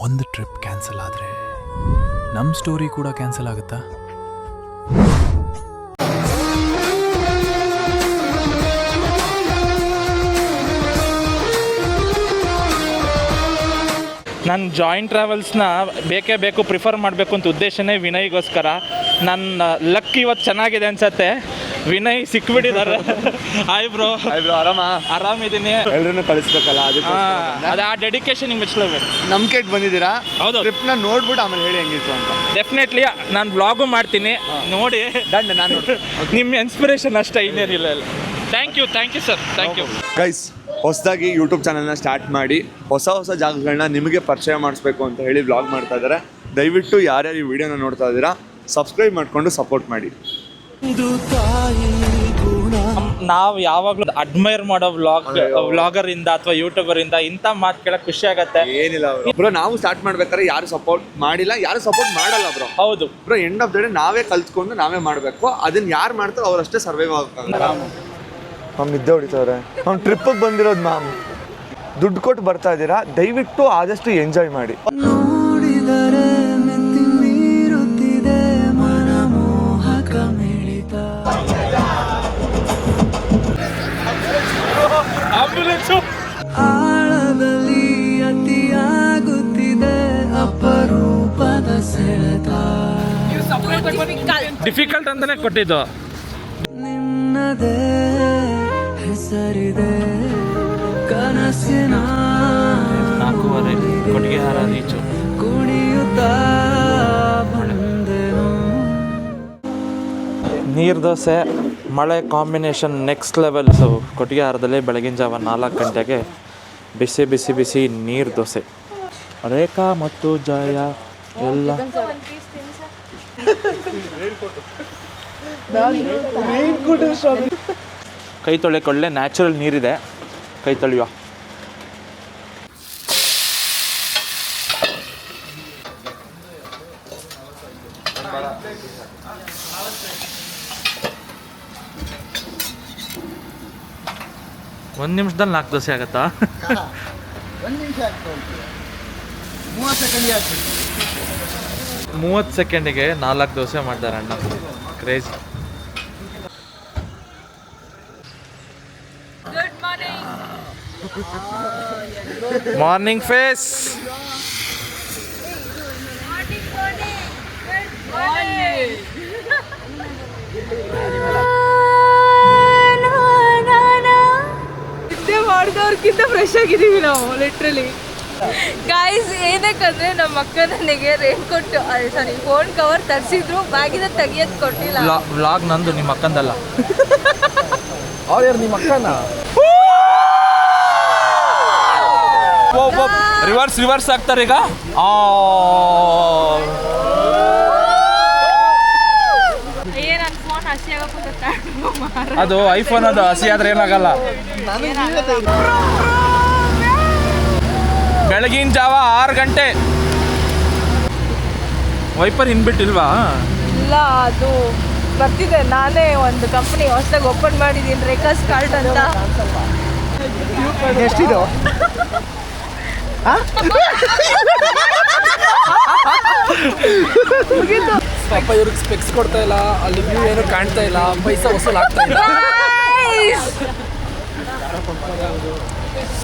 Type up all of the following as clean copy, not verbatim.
ಒಂದು trip cancel ಆದರೆ ನಮ್ಮ ಸ್ಟೋರಿ ಕೂಡ ಕ್ಯಾನ್ಸಲ್ ಆಗುತ್ತಾ? ನಾನು ಜಾಯಿಂಟ್ ಟ್ರಾವೆಲ್ಸ್ನ ಬೇಕೇ ಬೇಕು ಪ್ರಿಫರ್ ಮಾಡಬೇಕು ಅಂತ ಉದ್ದೇಶನೇ ವಿನಯ್ಗೋಸ್ಕರ. ನನ್ನ ಲಕ್ ಇವತ್ತು ಚೆನ್ನಾಗಿದೆ ಅನ್ಸತ್ತೆ. ವಿನಯ್ ಸಿಕ್ಬಿಟ್ಟಿದ್ದಾರೆ. Hi bro. ಆರಾಮಿದ್ದೀನಿ. ಎಲ್ಲರೂ ಕಳಿಸ್ಬೇಕಲ್ಲ, ಅದು ಆ ಡೆಡಿಕೇಶನ್ ನಿಮ್ಗೆ ಮೆಚ್ಚಲೇಬೇಕು. ನಂಬಿಕೆಗೆ ಬಂದಿದ್ದೀರಾ. ಹೌದು, ಟ್ರಿಪ್ನ ನೋಡ್ಬಿಟ್ಟು ಆಮೇಲೆ ಹೇಳಿ ಹೆಂಗಿತ್ತು ಅಂತ. ಡೆಫಿನೆಟ್ಲಿ ನಾನು ಬ್ಲಾಗು ಮಾಡ್ತೀನಿ, ನೋಡಿ ನಾನು ನಿಮ್ಮ ಇನ್ಸ್ಪಿರೇಷನ್ ಅಷ್ಟೇ, ಇನ್ನೇನಿಲ್ಲ. Thank you sir, thank you. Guys, ಹೊಸದಾಗಿ ಯೂಟ್ಯೂಬ್ ಚಾನಲ್ನ ಸ್ಟಾರ್ಟ್ ಮಾಡಿ ಹೊಸ ಜಾಗಗಳನ್ನ ನಿಮಗೆ ಪರಿಚಯ ಮಾಡಿಸ್ಬೇಕು ಅಂತ ಹೇಳಿ ವ್ಲಾಗ್ ಮಾಡ್ತಾ ಇದ್ದಾರೆ. ದಯವಿಟ್ಟು ಯಾರ್ಯಾರು ಈ ವಿಡಿಯೋನ ನೋಡ್ತಾ ಇದ್ದೀರಾ ಸಬ್ಸ್ಕ್ರೈಬ್ ಮಾಡಿಕೊಂಡು ಸಪೋರ್ಟ್ ಮಾಡಿ. ನಾವು ಯಾವಾಗಲೂ ಅಡ್ಮೈರ್ ಮಾಡೋ ವ್ಲಾಗರ್ ಇಂದ ಅಥವಾ ಯೂಟ್ಯೂಬರ್ ಇಂದ ಇಂಥ ಮಾತು ಕೇಳಕ್ ಖುಷಿ ಆಗತ್ತೆ. ಏನಿಲ್ಲ ಬ್ರೋ, ನಾವು ಸ್ಟಾರ್ಟ್ ಮಾಡ್ಬೇಕಾದ್ರೆ ಯಾರು ಸಪೋರ್ಟ್ ಮಾಡಿಲ್ಲ, ಯಾರು ಸಪೋರ್ಟ್ ಮಾಡಲ್ಲ ಬ್ರೋ. ಹೌದು bro, end of the day ನಾವೇ ಕಲ್ತ್ಕೊಂಡು ನಾವೇ ಮಾಡಬೇಕು. ಅದನ್ನ ಯಾರು ಮಾಡ್ತಾರೋ ಅವರಷ್ಟೇ ಸರ್ವೈವ್ ಆಗ್ತಾರೆ. ಮ್ಯಾಮ್ ನಿದ್ದೆ ಹೊಡಿತವ್ರೆ. ಮ್ಯಾಮ್ ಟ್ರಿಪ್ಪಿಗೆ ಬಂದಿರೋದು ಮ್ಯಾಮ್, ದುಡ್ಡು ಕೊಟ್ಟು ಬರ್ತಾ ಇದ್ದೀರಾ, ದಯವಿಟ್ಟು ಆದಷ್ಟು ಎಂಜಾಯ್ ಮಾಡಿ. ಆಳದಲ್ಲಿ ಅತಿಯಾಗುತ್ತಿದೆ ಅಪರೂಪದ ಸೆಳೆತ. ಡಿಫಿಕಲ್ಟ್ ಅಂತಾನೆ ಕೊಟ್ಟಿದ್ದು. ನಿನ್ನದೇ ಹೆಸರಿದೆ ಕನಸಿನ 4:15 ಕೊಟ್ಟಿಗೆಹಾರ ರೀಚು. ಕುಣಿಯುತ್ತಾ ಬಂದೆನು. ನೀರು ದೋಸೆ ಮಳೆ ಕಾಂಬಿನೇಷನ್ ನೆಕ್ಸ್ಟ್ ಲೆವೆಲ್. ಸೊ ಕೊಟ್ಟಿಗೆಹಾರದಲ್ಲಿ ಬೆಳಗಿನ ಜಾವ 4 ಗಂಟೆಗೆ ಬಿಸಿ ಬಿಸಿ ಬಿಸಿ ನೀರು ದೋಸೆ. ರೇಖಾ ಮತ್ತು ಜಯ ಎಲ್ಲ ಕೈ ತೊಳೆಕೊಳ್ಳೆ. ನ್ಯಾಚುರಲ್ ನೀರಿದೆ, ಕೈ ತೊಳೆಯುವ. ಒಂದು ನಿಮಿಷದಲ್ಲಿ 4 ದೋಸೆ ಆಗತ್ತಾ? 30 ಸೆಕೆಂಡಿಗೆ 4 ದೋಸೆ ಮಾಡ್ತಾರೆ ಅಣ್ಣ. ಕ್ರೇಜ್. Morning face. ನಿದ್ದೆ ಮಾಡಿದವ್ರಕ್ಕಿಂತ ಫ್ರೆಶ್ ಆಗಿದ್ದೀವಿ ನಾವು ಲಿಟ್ರಲಿ. ಗಾಯ್ಸ್, ಏನಕ್ಕಂದ್ರೆ ನಮ್ಮ ಅಕ್ಕ ನನಗೆ ರೇನ್ ಕೊಟ್ಟು ಫೋನ್ ಕವರ್ ತರಿಸಿದ್ರು, ಬ್ಯಾಗಿನ ತೆಗಿಯೋದು ಕೊಟ್ಟಿಲ್ಲ. ವ್ಲಾಗ್ ನಂದು, ನಿಮ್ಮ ಅಕ್ಕಂದಲ್ಲ. ಅವ್ರು ನಿಮ್ಮ ಅಕ್ಕನ ರಿವರ್ಸ್ ಆಗ್ತಾರೆ ಈಗ. ನನ್ನ ಫೋನ್ ಹಸಿ ಆಗಕ್ಕೆ ಅದು ಐಫೋನ್, ಅದು ಹಸಿ ಆದ್ರೆ ಏನಾಗಲ್ಲ. ಬೆಳಗಿನ ಜಾವ 6 ಗಂಟೆ. ವೈಪರ್ ಇನ್ಬಿಟ್ಟಿಲ್ವಾ? ಇಲ್ಲ, ಅದು ಬರ್ತಿದೆ. ನಾನೇ ಒಂದು ಕಂಪ್ನಿ ಹೊಸದಾಗಿ ಓಪನ್ ಮಾಡಿದ್ದೀನಿ, ರೇಖಾಸ್ ಕಾರ್ಡ್ ಅಂತ. ಎಷ್ಟಿದು? ಪಾಪ ಇವ್ರಿಗೆ ಸ್ಪೆಕ್ಸ್ ಕೊಡ್ತಾ ಇಲ್ಲ, ಅಲ್ಲಿ ವ್ಯೂ ಏನು ಕಾಣ್ತಾ ಇಲ್ಲ, ಪೈಸಾ ವಸೂಲ್ ಆಗ್ತಾ ಇಲ್ಲ.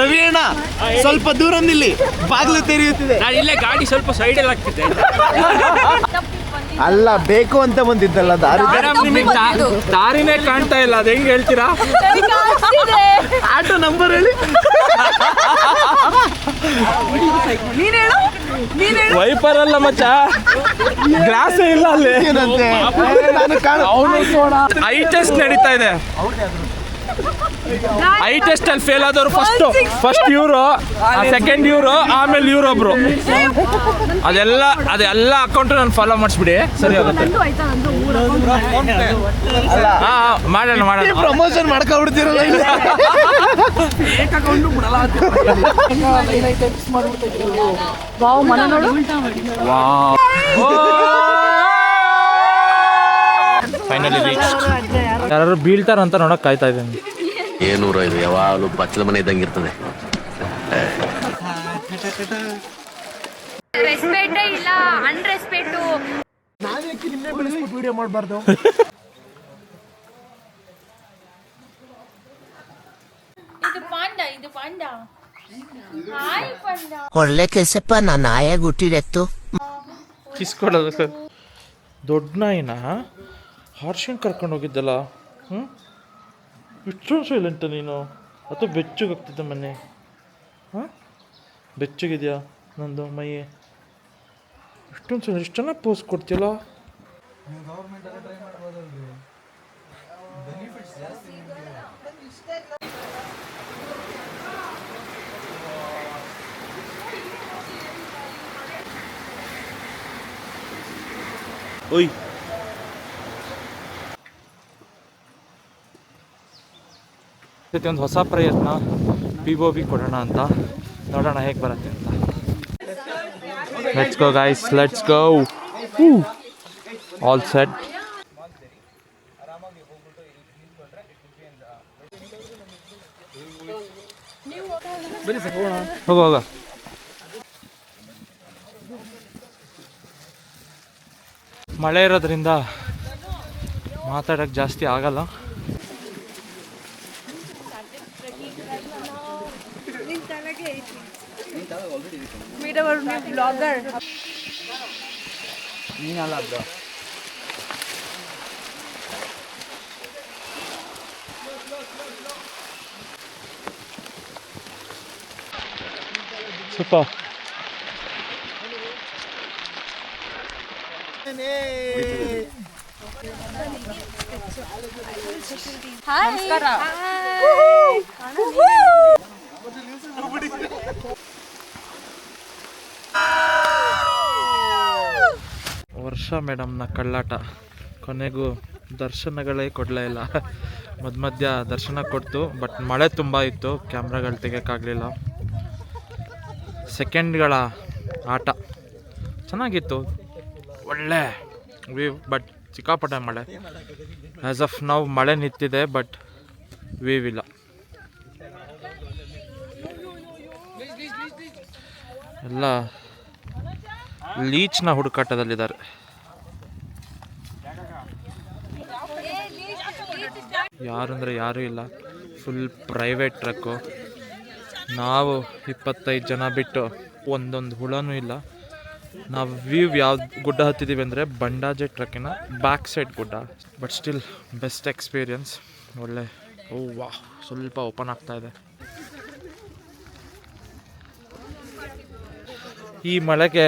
ರವಿಯಣ್ಣ, ಸ್ವಲ್ಪ ದೂರ ನಿಲ್ಲಿ, ಬಾಗಿಲು ತೆರೆಯುತ್ತಿದೆ. ನಾನು ಇಲ್ಲೇ ಗಾಡಿ ಸ್ವಲ್ಪ ಸೈಡಲ್ಲಿ ಹಾಕ್ತಿದ್ದೆ. ಅಲ್ಲ, ಬೇಕು ಅಂತ ಬಂದಿದ್ದಲ್ಲ ದಾರಿ. ದಾರಿನೇ ಕಾಣ್ತಾ ಇಲ್ಲ, ಅದು ಹೆಂಗೆ ಹೇಳ್ತೀರಾ? ಆಟೋ ನಂಬರ್ ಹೇಳಿ. ವೈಪರ್ ಅಲ್ಲ ಮಚ್ಚ, ಗ್ಲಾಸೇ ಇಲ್ಲ ಅಲ್ಲಿ. ಐ ಟೆಸ್ಟ್ ನಡೀತಾ ಇದೆ. ಐ ಟೆಸ್ಟ್ ಅಲ್ಲಿ ಫೇಲ್ ಆದವ್ರು ಫಸ್ಟ್ ಇವರು, ಸೆಕೆಂಡ್ ಇವರು, ಆಮೇಲೆ ಇವರೊಬ್ರು. ಅದೆಲ್ಲ ಅಕೌಂಟ್ ನಾನು ಫಾಲೋ ಮಾಡಿಸ್ಬಿಡಿ, ಸರಿ ಹೋಗುತ್ತೆ. ಮಾಡೋಣ. ಪ್ರಮೋಷನ್ ಮಾಡ್ಕೊಬಿಡ್ತೀರಲ್ಲ. Finally reach. ಯಾರು ಬೀಳ್ತಾರಂತ ನೋಡಕ್ ಕಾಯ್ತಾ ಇದ್ದೀನಿ. ಏನೂರ ಇದು ಯಾವಾಗಲೂ ಬಚ್ಚಲ ಮನೆ ಇದ್ದಂಗೆ ಇರ್ತದೆ. ರೆಸ್ಪೆಕ್ಟೇ ಇಲ್ಲ, ಅನ್ರೆಸ್ಪೆಕ್ಟು. ವಿಡಿಯೋ ಮಾಡಬಾರ್ದು. ಇದು ಪಾಂಡ. ಹಾಯ್ ಪಾಂಡ. ಒಳ್ಳೆ ಕೆಲ್ಸಪ್ಪ, ನಾನು ನಾಯಾಗಿ ಹುಟ್ಟಿದೆತ್ತು. ಕಿಸ್ಕೊಡೋದು ಸರ್. ದೊಡ್ಡ ನಾಯಿನ ಹಾರ್ಷನ್ ಕರ್ಕೊಂಡು ಹೋಗಿದ್ದಲ್ಲ. ಇಷ್ಟೊಂದು ಸೈಲೆಂಟ ನೀನು? ಅಥವಾ ಬೆಚ್ಚಗಾಗ್ತಿದ್ದ ಮೊನ್ನೆ? ಹಾಂ, ಬೆಚ್ಚಗಿದೆಯಾ ನಂದು ಮೈ? ಇಷ್ಟೊಂದು ಸಲ ಇಷ್ಟು ಚೆನ್ನಾಗಿ ಪೋಸ್ ಕೊಡ್ತೀಯಲ್ಲ. ಓಯ್, ಒಂದು ಹೊಸ ಪ್ರಯತ್ನ POV ಕೊಡೋಣ ಅಂತ, ನೋಡೋಣ ಹೇಗೆ ಬರುತ್ತೆ ಅಂತ. Let's go guys, let's go. All set. ಹೋಗ ಹೋಗ. ಮಳೆ ಇರೋದ್ರಿಂದ ಮಾತಾಡೋಕ್ಕೆ ಜಾಸ್ತಿ ಆಗಲ್ಲ. ಸ್ವಲ್ಪ ನಮಸ್ಕಾರ. ವರ್ಷ ಮೇಡಮ್ನ ಕಳ್ಳಾಟ. ಕೊನೆಗೂ ದರ್ಶನಗಳೇ ಕೊಡಲೇ ಇಲ್ಲ. ಮಧ್ಯ ದರ್ಶನ ಕೊಡ್ತು, ಬಟ್ ಮಳೆ ತುಂಬ ಇತ್ತು, ಕ್ಯಾಮ್ರಾಗಳು ತೆಗಿಯೋಕ್ಕಾಗಲಿಲ್ಲ. ಸೆಕೆಂಡ್ಗಳ ಆಟ ಚೆನ್ನಾಗಿತ್ತು, ಒಳ್ಳೆ ವ್ಯೂ, ಬಟ್ ಸಿಕ್ಕಾಪಟ್ಟೆ ಮಳೆ. ಆ್ಯಸ್ ಆಫ್ ನಾವು ಮಳೆ ನಿಂತಿದೆ, ಬಟ್ ವ್ಯೂ ಇಲ್ಲ. ಎಲ್ಲ ಲೀಚ್ನ ಹುಡುಕಾಟದಲ್ಲಿದ್ದಾರೆ. ಯಾರಂದರೆ ಯಾರೂ ಇಲ್ಲ, ಫುಲ್ ಪ್ರೈವೇಟ್ ಟ್ರಕ್ಕು. ನಾವು 25 ಜನ ಬಿಟ್ಟು ಒಂದೊಂದು ಹುಳನೂ ಇಲ್ಲ. ನಾವು ವ್ಯೂ ಯಾವ್ದು ಗುಡ್ಡ ಹತ್ತಿದ್ದೀವಿ ಅಂದರೆ ಬಂಡಾಜೆ ಟ್ರಕ್ಕಿನ ಬ್ಯಾಕ್ ಸೈಡ್ ಗುಡ್ಡ, ಬಟ್ ಸ್ಟಿಲ್ ಬೆಸ್ಟ್ ಎಕ್ಸ್ಪೀರಿಯನ್ಸ್. ಒಳ್ಳೆ ವಾ, ಸ್ವಲ್ಪ ಓಪನ್ ಆಗ್ತಾ ಇದೆ. ಈ ಮಳೆಗೆ,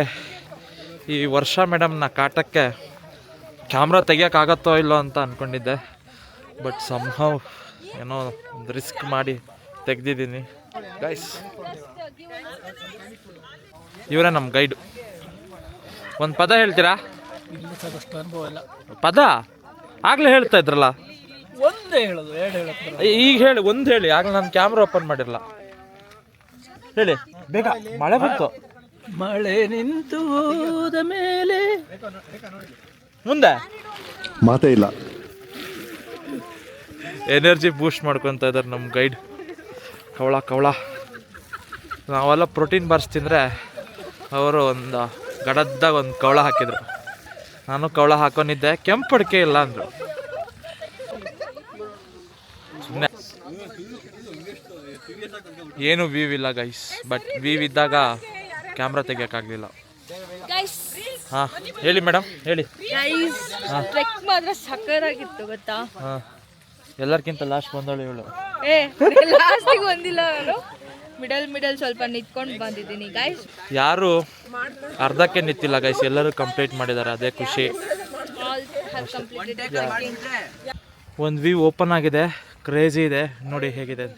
ಈ ವರ್ಷ ಮೇಡಮ್ನ ಕಾಟಕ್ಕೆ ಕ್ಯಾಮ್ರಾ ತೆಗಿಯೋಕ್ಕಾಗತ್ತೋ ಇಲ್ಲೋ ಅಂತ ಅಂದ್ಕೊಂಡಿದ್ದೆ, ಬಟ್ ಸಂಹವ್ ಏನೋ ಒಂದು ರಿಸ್ಕ್ ಮಾಡಿ ತೆಗ್ದಿದ್ದೀನಿ. ಗೈಸ್, ಇವರೇ ನಮ್ಮ ಗೈಡು. ಒಂದು ಪದ ಹೇಳ್ತೀರಾ? ಪದ ಆಗಲೇ ಹೇಳ್ತಾ ಇದ್ರಲ್ಲ, ಒಂದೇ ಹೇಳೋದು, 2 ಹೇಳೋದು. ಈಗ ಹೇಳಿ, ಒಂದು ಹೇಳಿ. ಆಗಲೇ ನಾನು ಕ್ಯಾಮ್ರಾ ಓಪನ್ ಮಾಡಿರಲ್ಲ. ಹೇಳಿ ಬೇಗ, ಮಳೆ ಬಂತು. ಮಳೆ ನಿಂತು ಹೋದ ಮೇಲೆ ಮುಂದೆ ಮಾತೇ ಇಲ್ಲ. ಎನರ್ಜಿ ಬೂಸ್ಟ್ ಮಾಡ್ಕೊತ ಇದ್ದಾರೆ ನಮ್ಮ ಗೈಡ್. ಕವಳ ನಾವೆಲ್ಲ ಪ್ರೋಟೀನ್ ಬಾರ್ಸ್ ತಿಂದರೆ ಅವರು ಒಂದು ಗಡದ್ದಾಗ ಒಂದು ಕವಳ ಹಾಕಿದ್ರು. ನಾನು ಕವಳ ಹಾಕೊಂಡಿದ್ದೆ, ಕೆಂಪು ಅಡಿಕೆ ಇಲ್ಲ ಅಂದರು. ಸುಮ್ಮನೆ ಏನು ವ್ಯೂ ಇಲ್ಲ ಗೈಸ್, ಬಟ್ ವ್ಯೂ ಇದ್ದಾಗ ಕ್ಯಾಮ್ರಾ ತೆಗಿಯೋಕ್ಕಾಗಲಿಲ್ಲ. ಹಾಂ ಹೇಳಿ ಮೇಡಮ್, ಹೇಳಿ. ಟ್ರೆಕ್ ಮಾತ್ರ ಸಕ್ಕರಾಗಿತ್ತು ಗೊತ್ತಾ? ಹಾಂ, ಎಲ್ಲರಿಗಿಂತ ಲಾಸ್ಟ್ ಬಂದವಳು ಇವಳು. ಲಾಸ್ಟಿಗೆ ಬಂದಿಲ್ಲ ನಾನು, ಮಿಡಲ್ ಸ್ವಲ್ಪ ನಿಂತ್ಕೊಂಡು ಬಂದಿದ್ದೀನಿ ಗೈಸ್. ಯಾರು ಅರ್ಧಕ್ಕೆ ನಿಂತಿಲ್ಲ ಗೈಸ್, ಎಲ್ಲರೂ ಕಂಪ್ಲೀಟ್ ಮಾಡಿದ್ದಾರೆ, ಅದೇ ಖುಷಿ. ಒಂದು ವ್ಯೂ ಓಪನ್ ಆಗಿದೆ, ಕ್ರೇಜಿ ಇದೆ, ನೋಡಿ ಹೇಗಿದೆ.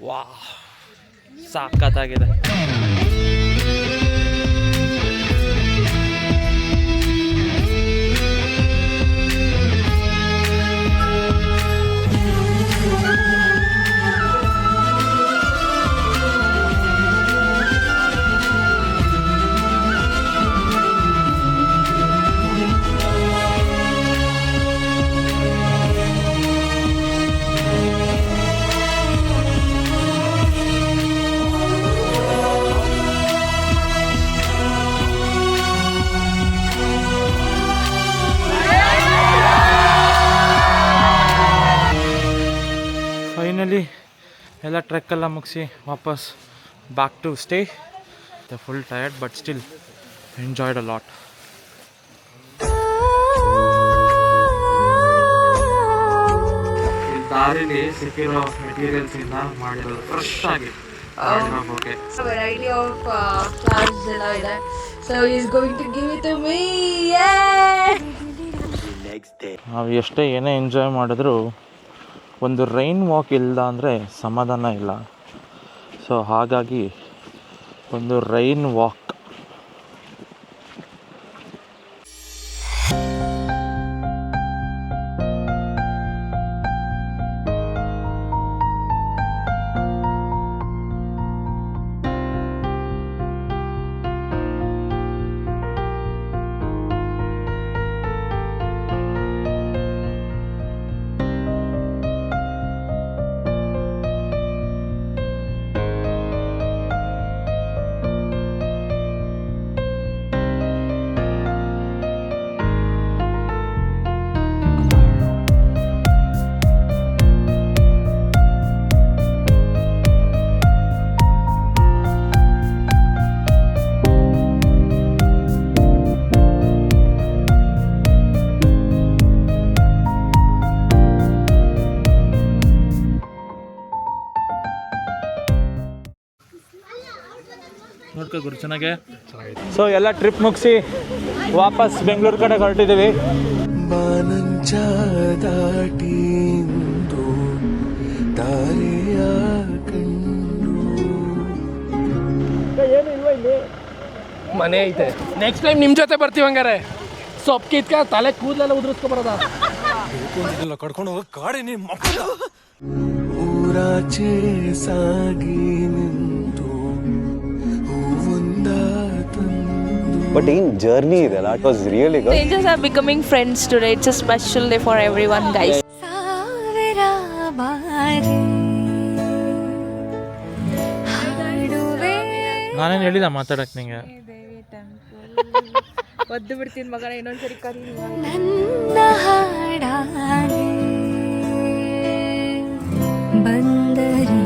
ವಾ, ಸಾಕತ್ತಾಗಿದೆ. ಎಲ್ಲ ಟ್ರೆಕ್ಕೆಲ್ಲ ಮುಗಿಸಿ ವಾಪಸ್ back to stay. The full tired but still enjoyed a lot. ದಾರಿಲಿ ಸಿಕ್ಕಿರೋ ಮೆಟೀರಿಯಲ್ಸ್ ಇಂದ ಮಾಡಿರೋದು ಫ್ರೆಶ್ ಆಗಿ ವೆರೈಟಿ ಆಫ್ ಕ್ಲಾಸ್ ಎಲ್ಲ ಇದೆ. So is going to give it to me. ನಾವು ಎಷ್ಟೇ ಏನೇ ಎಂಜಾಯ್ ಮಾಡಿದ್ರೂ ಒಂದು ರೈನ್ ವಾಕ್ ಇಲ್ಲ ಅಂದರೆ ಸಮಾಧಾನ ಇಲ್ಲ. ಸೊ ಹಾಗಾಗಿ ಒಂದು ರೈನ್ ವಾಕ್. ನೋಡ್ಕೊ ಗುರು ಚೆನ್ನಾಗೆ. ಸೊ ಎಲ್ಲ ಟ್ರಿಪ್ ಮುಗಿಸಿ ವಾಪಸ್ ಬೆಂಗಳೂರು ಕಡೆ ಹೊರಟಿದ್ದೀವಿ. ಬಾನಂಚ ದಾಟಿಂದು ದಾರಿಯ ಕಂಡು ಮನೆ ಐತೆ. ನೆಕ್ಸ್ಟ್ ಟೈಮ್ ನಿಮ್ಮ ಜೊತೆ ಬರ್ತೀವಿ ಹಂಗಾರೆ. ಸೊಪ್ಪು ಕಿತ್ಕ ತಲೆ ಕೂದಲೆಲ್ಲ ಉದುರಿಸ್ಕೊ ಬರೋದ. ಕಡ್ಕೊಂಡು ಹೋಗ ಕಾಡಿ ನಿಮ್ಮ ಊರಾಚೆ ಸಾಗಿ ನಿಂತು ಹೂವೊಂದ ತಂದು. ಬಟ್ ಏನು ಜರ್ನಿ ಇದೆಲ್ಲ, it was really good. Strangers are becoming friends today. It's a special day for everyone, guys. ನಾನೇನು ಹೇಳಿಲ್ಲ ಮಾತಾಡಕ್ಕೆ ನಿಂಗೆ. ಒದ್ದು ಬಿಡ್ತೀನಿ ಮಗನ, ಇನ್ನೊಂದ್ಸರಿ ಕರಿ. ನನ್ನ ಹಾಡಾನೆ ಬಂದರಿ